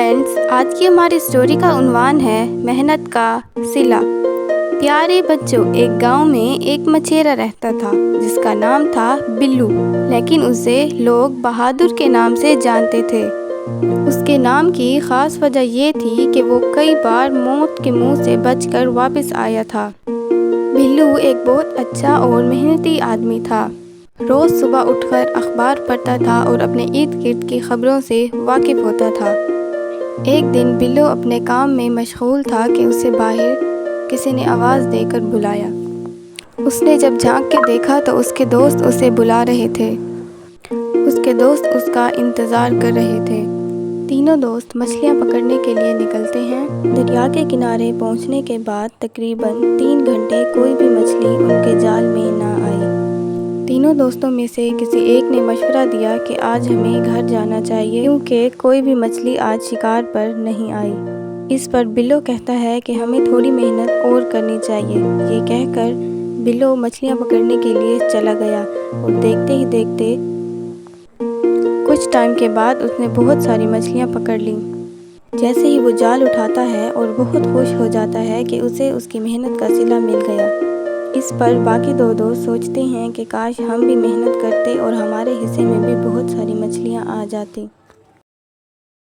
Friends, آج کی ہماری اسٹوری کا عنوان ہے محنت کا صلہ۔ پیارے بچوں، ایک گاؤں میں ایک مچھیرا رہتا تھا جس کا نام تھا بلو، لیکن اسے لوگ بہادر کے نام سے جانتے تھے۔ اس کے نام کی خاص وجہ یہ تھی کہ وہ کئی بار موت کے منہ سے بچ کر واپس آیا تھا۔ بلو ایک بہت اچھا اور محنتی آدمی تھا۔ روز صبح اٹھ کر اخبار پڑھتا تھا اور اپنے ارد گرد کی خبروں سے واقف ہوتا تھا۔ ایک دن بلو اپنے کام میں مشغول تھا کہ اسے باہر کسی نے آواز دے کر بلایا۔ اس نے جب جھانک کے دیکھا تو اس کے دوست اسے بلا رہے تھے۔ اس کے دوست اس کا انتظار کر رہے تھے۔ تینوں دوست مچھلیاں پکڑنے کے لیے نکلتے ہیں۔ دریا کے کنارے پہنچنے کے بعد تقریباً 3 گھنٹے کوئی بھی مچھلی ان کے جال میں نہ آئی۔ تینوں دوستوں میں سے کسی ایک نے مشورہ دیا کہ آج ہمیں گھر جانا چاہیے کیونکہ کوئی بھی مچھلی آج شکار پر نہیں آئی۔ اس پر بلو کہتا ہے کہ ہمیں تھوڑی محنت اور کرنی چاہیے۔ یہ کہہ کر بلو مچھلیاں پکڑنے کے لیے چلا گیا اور دیکھتے ہی دیکھتے کچھ ٹائم کے بعد اس نے بہت ساری مچھلیاں پکڑ لیں۔ جیسے ہی وہ جال اٹھاتا ہے اور بہت خوش ہو جاتا ہے کہ اسے اس کی محنت کا صلہ مل گیا۔ اس پر باقی 2 دوست سوچتے ہیں کہ کاش ہم بھی محنت کرتے اور ہمارے حصے میں بھی بہت ساری مچھلیاں آ جاتی۔